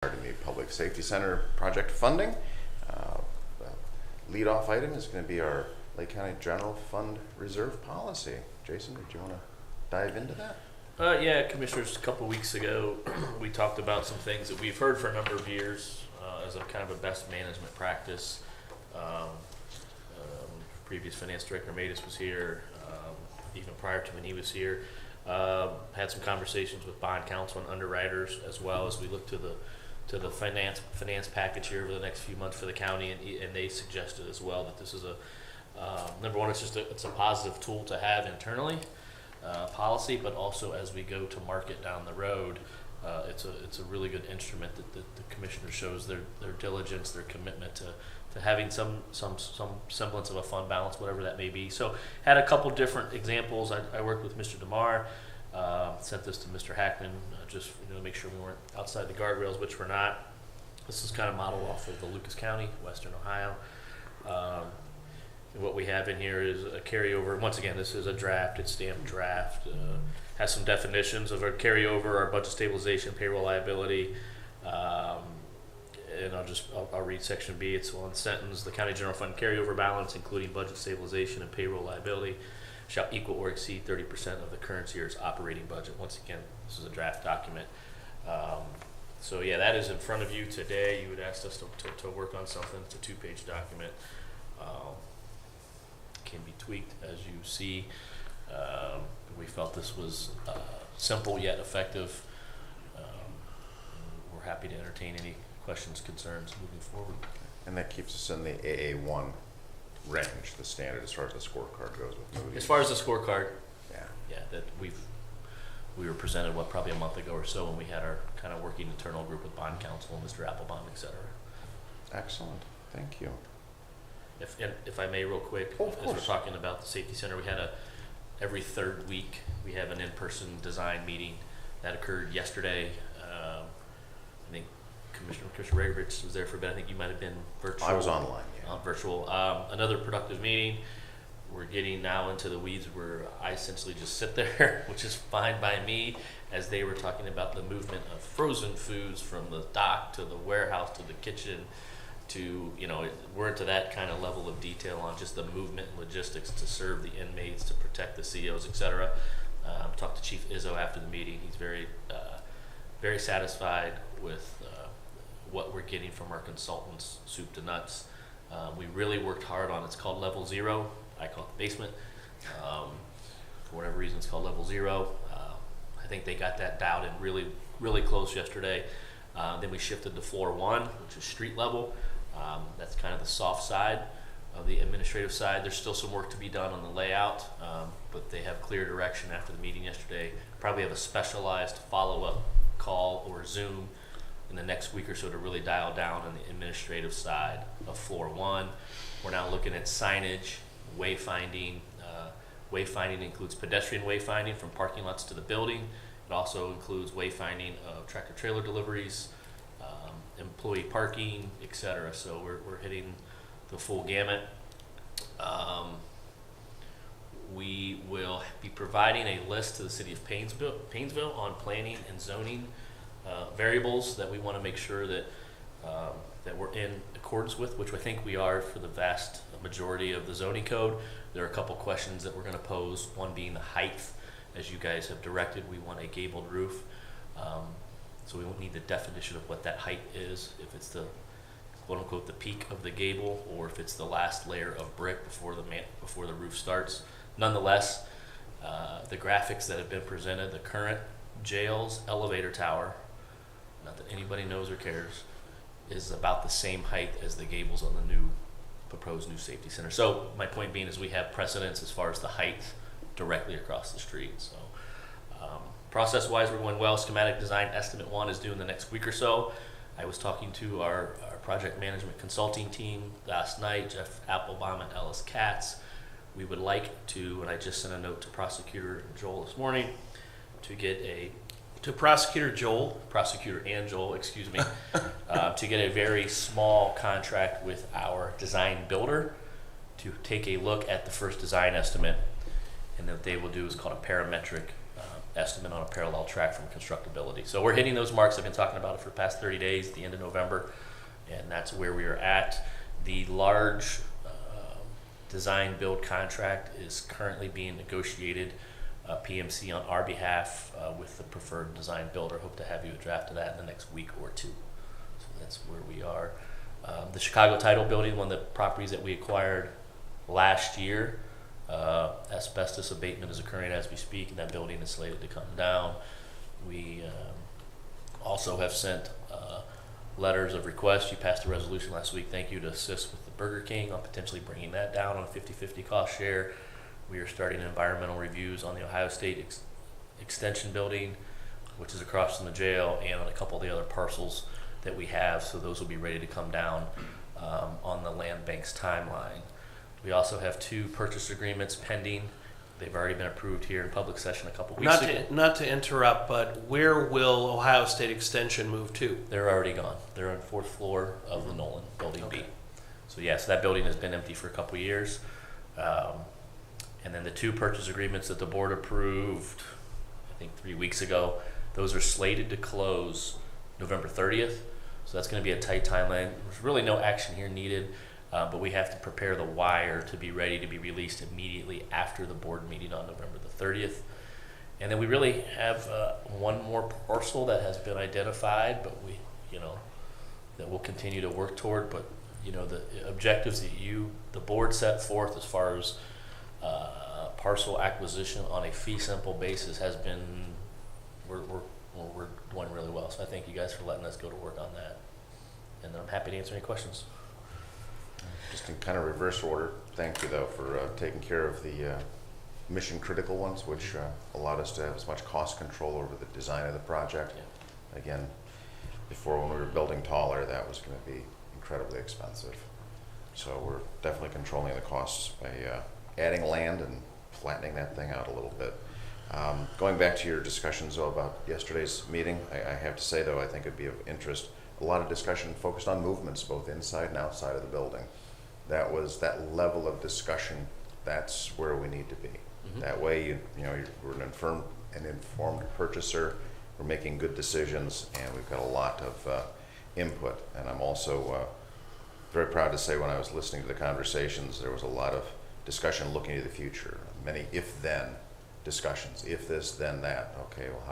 regarding the Public Safety Center project funding. The lead-off item is going to be our Lake County General Fund Reserve Policy. Jason, did you want to dive into that? Yeah, Commissioners, a couple weeks ago, we talked about some things that we've heard for a number of years as a kind of a best management practice. Previous Finance Director Matus was here, even prior to when he was here. Had some conversations with bond counsel and underwriters, as well as we look to the finance package here over the next few months for the county, and they suggested as well that this is number one, it's a positive tool to have internally, policy, but also as we go to market down the road, it's a really good instrument that the commissioner shows their diligence, their commitment to having some semblance of a fund balance, whatever that may be. So had a couple different examples. I worked with Mr. DeMar, sent this to Mr. Hackman, just to make sure we weren't outside the guardrails, which we're not. This is kind of modeled off of the Lucas County, Western Ohio. And what we have in here is a carryover. Once again, this is a draft. It's stamped draft. Has some definitions of our carryover, our budget stabilization, payroll liability. And I'll read section B. It's one sentence. The county general fund carryover balance, including budget stabilization and payroll liability, shall equal or exceed 30% of the current year's operating budget. Once again, this is a draft document. So yeah, that is in front of you today. You had asked us to work on something. It's a 2-page document. Can be tweaked as you see. We felt this was simple yet effective. We're happy to entertain any questions, concerns moving forward. And that keeps us in the AA1 range, the standard as far as the scorecard goes with Moody's. As far as the scorecard, yeah, that we were presented probably a month ago or so when we had our kind of working internal group with bond counsel and Mr. Applebaum, et cetera. Excellent, thank you. If I may, real quick, as we're talking about the safety center, we had every third week we have an in-person design meeting that occurred yesterday. I think Commissioner Regovich was there for a bit. I think you might have been virtual. I was online, yeah. On virtual. Another productive meeting. We're getting now into the weeds where I essentially just sit there, which is fine by me, as they were talking about the movement of frozen foods from the dock to the warehouse to the kitchen to, we're into that kind of level of detail on just the movement and logistics to serve the inmates, to protect the COs, et cetera. Talked to Chief Izzo after the meeting. He's very satisfied with what we're getting from our consultants, soup to nuts. We really worked hard on, it's called Level 0. I call it the basement. For whatever reason, it's called Level 0. I think they got that dialed in really, really close yesterday. Then we shifted to Floor 1, which is street level. That's kind of the soft side of the administrative side. There's still some work to be done on the layout, but they have clear direction after the meeting yesterday. Probably have a specialized follow-up call or Zoom in the next week or so to really dial down on the administrative side of Floor 1. We're now looking at signage, wayfinding. Wayfinding includes pedestrian wayfinding from parking lots to the building. It also includes wayfinding of tractor trailer deliveries, employee parking, etc. So we're hitting the full gamut. We will be providing a list to the city of Painesville on planning and zoning variables that we want to make sure that we're in accordance with, which I think we are for the vast majority of the zoning code. There are a couple questions that we're going to pose, one being the height. As you guys have directed, we want a gabled roof. So we won't need the definition of what that height is, if it's the quote-unquote the peak of the gable, or if it's the last layer of brick before the roof starts. Nonetheless, the graphics that have been presented, the current jail's elevator tower, not that anybody knows or cares, is about the same height as the gables on the proposed new safety center. So my point being is we have precedence as far as the height directly across the street. So process-wise, we're going well. Schematic design estimate 1 is due in the next week or so. I was talking to our project management consulting team last night, Jeff Applebaum and Ellis Katz. We would like to, and I just sent a note to Prosecutor Joel this morning, to get Prosecutor and Joel, excuse me, to get a very small contract with our design builder to take a look at the first design estimate. And what they will do is called a parametric estimate on a parallel track from constructability. So we're hitting those marks. I've been talking about it for the past 30 days, at the end of November, and that's where we are at. The large design build contract is currently being negotiated, PMC on our behalf with the preferred design builder. Hope to have you a draft of that in the next week or two. So that's where we are. The Chicago Title Building, one of the properties that we acquired last year, asbestos abatement is occurring as we speak, and that building is slated to come down. We also have sent letters of request. You passed a resolution last week. Thank you, to assist with the Burger King on potentially bringing that down on a 50-50 cost share. We are starting environmental reviews on the Ohio State Extension building, which is across from the jail, and on a couple of the other parcels that we have. So those will be ready to come down on the land bank's timeline. We also have 2 purchase agreements pending. They've already been approved here in public session a couple weeks ago. Not to interrupt, but where will Ohio State Extension move to? They're already gone. They're on the 4th floor of the Nolan Building B. So yes, that building has been empty for a couple years. And then the 2 purchase agreements that the board approved, I think 3 weeks ago, those are slated to close November 30th. So that's going to be a tight timeline. There's really no action here needed, but we have to prepare the wire to be ready to be released immediately after the board meeting on November the 30th. And then we really have one more parcel that has been identified, but we, that we'll continue to work toward. But the objectives that the board set forth as far as parcel acquisition on a fee simple basis has been, we're doing really well. So I thank you guys for letting us go to work on that. And I'm happy to answer any questions. Just in kind of reverse order, thank you though for taking care of the mission critical ones, which allowed us to have as much cost control over the design of the project. Yeah. Again, before when we were building taller, that was going to be incredibly expensive. So we're definitely controlling the costs by adding land and flattening that thing out a little bit. Going back to your discussions though about yesterday's meeting, I have to say though, I think it'd be of interest, a lot of discussion focused on movements both inside and outside of the building. That was that level of discussion, that's where we need to be. Mm-hmm. That way, we're an informed purchaser, we're making good decisions, and we've got a lot of input. And I'm also very proud to say when I was listening to the conversations, there was a lot of discussion looking to the future, many if-then discussions, if this, then that. Okay, well,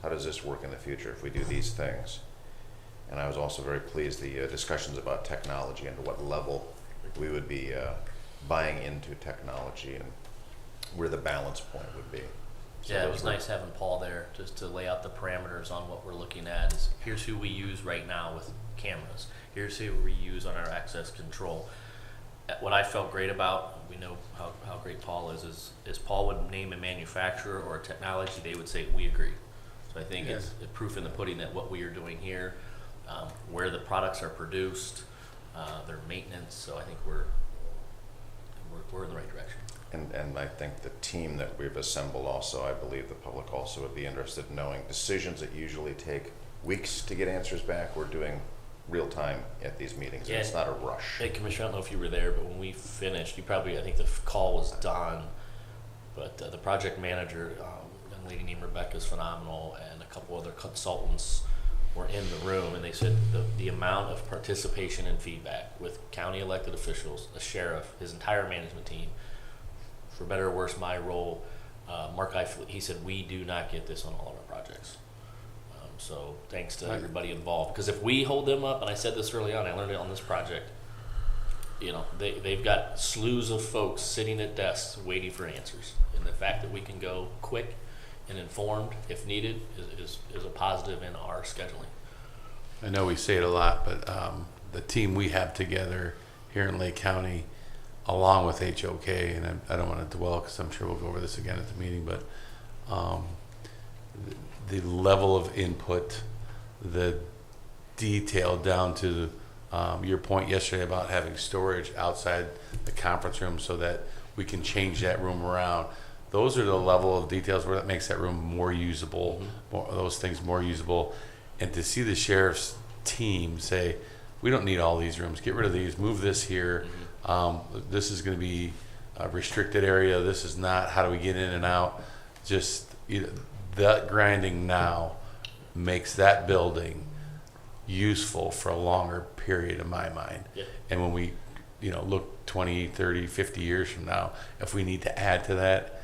how does this work in the future if we do these things? And I was also very pleased the discussions about technology and to what level we would be buying into technology and where the balance point would be. So yeah, it was nice having Paul there just to lay out the parameters on what we're looking at. Here's who we use right now with cameras. Here's who we use on our access control. What I felt great about, we know how great Paul is Paul would name a manufacturer or a technology, they would say, we agree. So I think it's proof in the pudding that what we are doing here, where the products are produced, their maintenance, so I think we're in the right direction. And I think the team that we've assembled also, I believe the public also would be interested in knowing decisions that usually take weeks to get answers back, we're doing real time at these meetings. Yeah, it's not a rush. Hey, Commissioner, I don't know if you were there, but when we finished, I think the call was done, but the project manager, young lady named Rebecca, is phenomenal, and a couple other consultants were in the room, and they said the amount of participation and feedback with county elected officials, the sheriff, his entire management team, for better or worse, my role, Mark Eifel, he said, we do not get this on all of our projects. So thanks to everybody involved, because if we hold them up, and I said this early on, I learned it on this project, they've got slews of folks sitting at desks waiting for answers, and the fact that we can go quick and informed if needed is a positive in our scheduling. I know we say it a lot, but the team we have together here in Lake County, along with HOK, and I don't want to dwell because I'm sure we'll go over this again at the meeting, but the level of input, the detail down to your point yesterday about having storage outside the conference room so that we can change that room around. Those are the level of details where that makes that room more usable, those things more usable. And to see the sheriff's team say, we don't need all these rooms, get rid of these, move this here. This is going to be a restricted area. This is not, how do we get in and out? Just that grinding now makes that building useful for a longer period in my mind. Yeah. And when we, look 20, 30, 50 years from now, if we need to add to that,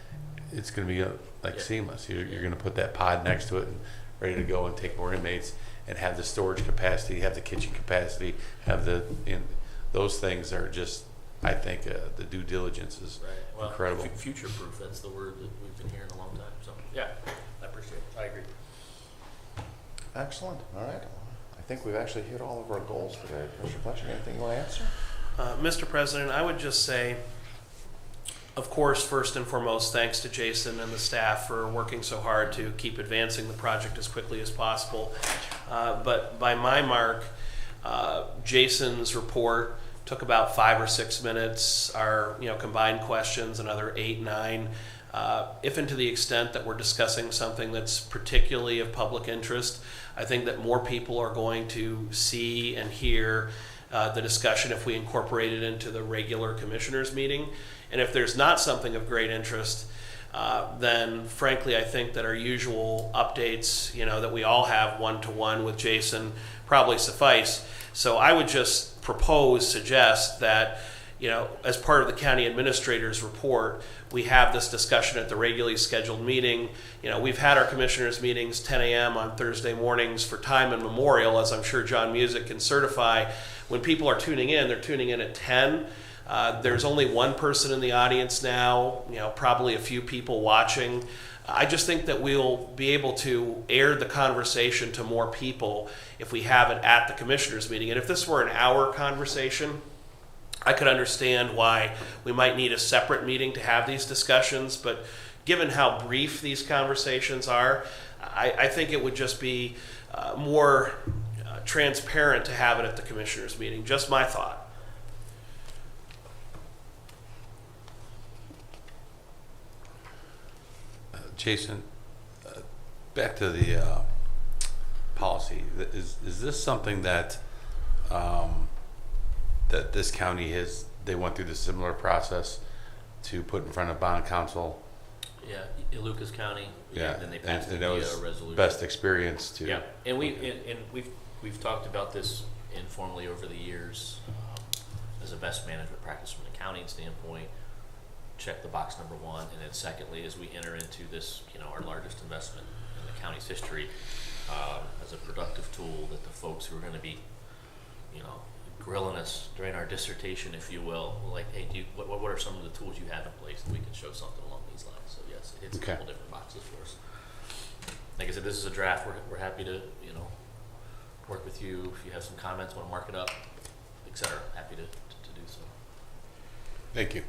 it's going to be like Yeah. seamless. You're going to put that pod next to it and ready to go and take more inmates and have the storage capacity, have the kitchen capacity, have those things are just, I think the due diligence is Right. Well, incredible. Future-proof, that's the word that we've been hearing a long time. So, yeah, I appreciate it. I agree. Excellent, all right. I think we've actually hit all of our goals today. Commissioner Fletcher, anything you want to answer? Mr. President, I would just say, of course, first and foremost, thanks to Jason and the staff for working so hard to keep advancing the project as quickly as possible. But by my mark, Jason's report took about 5 or 6 minutes. Our combined questions, another 8, 9. If and to the extent that we're discussing something that's particularly of public interest, I think that more people are going to see and hear the discussion if we incorporate it into the regular commissioners meeting. And if there's not something of great interest, then frankly, I think that our usual updates, that we all have one-to-one with Jason probably suffice. So I would just suggest that, as part of the county administrator's report, we have this discussion at the regularly scheduled meeting. We've had our commissioners meetings 10 a.m. on Thursday mornings for time immemorial, as I'm sure John Music can certify. When people are tuning in, they're tuning in at 10. There's only one person in the audience now, probably a few people watching. I just think that we'll be able to air the conversation to more people if we have it at the commissioners meeting. And if this were an hour conversation, I could understand why we might need a separate meeting to have these discussions. But given how brief these conversations are, I think it would just be more transparent to have it at the commissioners meeting. Just my thought. Jason, back to the policy. Is this something that that this county they went through the similar process to put in front of bond council? Yeah, Lucas County. Yeah, Then they passed and the that was resolution. best experience too. Yeah, and we've talked about this informally over the years as a best management practice from the accounting standpoint. Check the box number one, and then secondly, as we enter into this, our largest investment in the county's history, as a productive tool that the folks who are going to be, grilling us during our dissertation, if you will, like, hey, what are some of the tools you have in place that we can show something along these lines? So yes, it hits a couple different boxes for us. Like I said, this is a draft. We're happy to work with you if you have some comments, want to mark it up, etc. Happy to do so. Thank you.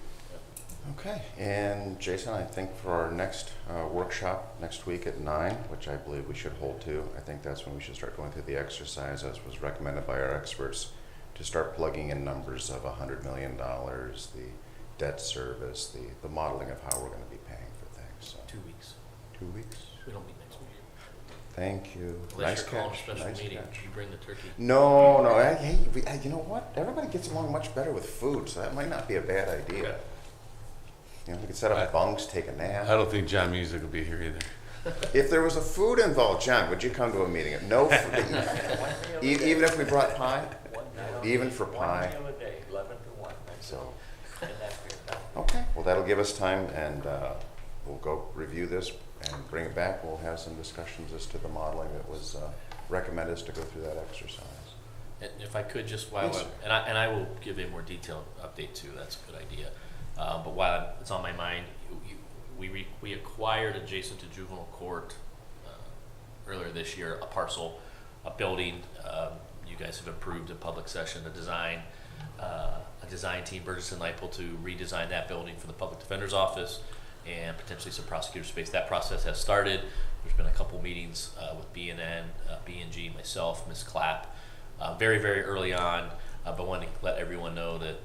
Okay, and Jason, I think for our next workshop next week at 9, which I believe we should hold to, I think that's when we should start going through the exercise as was recommended by our experts to start plugging in numbers of $100 million, the debt service, the modeling of how we're going to be paying for things. So 2 weeks. 2 weeks? We don't meet next week. Thank you. Unless Nice you're calling a catch. special Nice meeting, catch. you bring the turkey. No, hey, you know what? Everybody gets along much better with food, so that might not be a bad idea. Okay. We could set up bunks, take a nap. I don't think John Music will be here either. If there was a food involved, John, would you come to a meeting? No food. Even if we brought pie? Even for pie? 1 meal a day, 11 to 1. So, And that's it. okay, well, that'll give us time, and we'll go review this and bring it back. We'll have some discussions as to the modeling that was recommended us to go through that exercise. And if I could, just while Please. and I will give a more detailed update too. That's a good idea. But while it's on my mind, we acquired adjacent to juvenile court earlier this year a parcel, a building. You guys have approved in public session a design team, Burgess and Leipel, to redesign that building for the public defender's office and potentially some prosecutor space. That process has started. There's been a couple meetings with BNN, B&G, myself, Ms. Clapp, very, very early on, but wanted to let everyone know that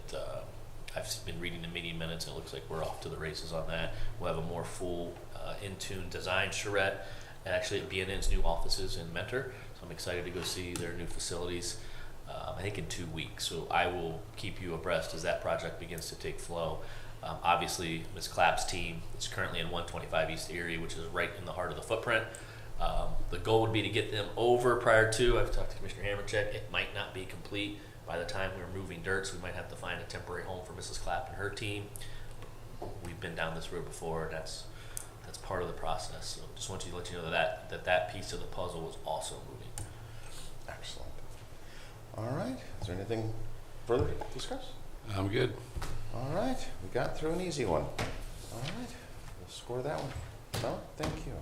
I've been reading the meeting minutes, and it looks like we're off to the races on that. We'll have a more full, in-tune design charrette, and actually at BNN's new offices in Mentor. So I'm excited to go see their new facilities, I think in 2 weeks. So I will keep you abreast as that project begins to take flow. Obviously, Ms. Clapp's team is currently in 125 East Erie, which is right in the heart of the footprint. The goal would be to get them over prior to, I've talked to Commissioner Hammercheck, it might not be complete by the time we're moving dirt, so we might have to find a temporary home for Mrs. Clapp and her team. We've been down this road before, and that's part of the process. So just want to let you know that piece of the puzzle was also moving. Excellent. All right. Is there anything further to discuss? I'm good. All right. We got through an easy one. All right. We'll score that one. No, thank you.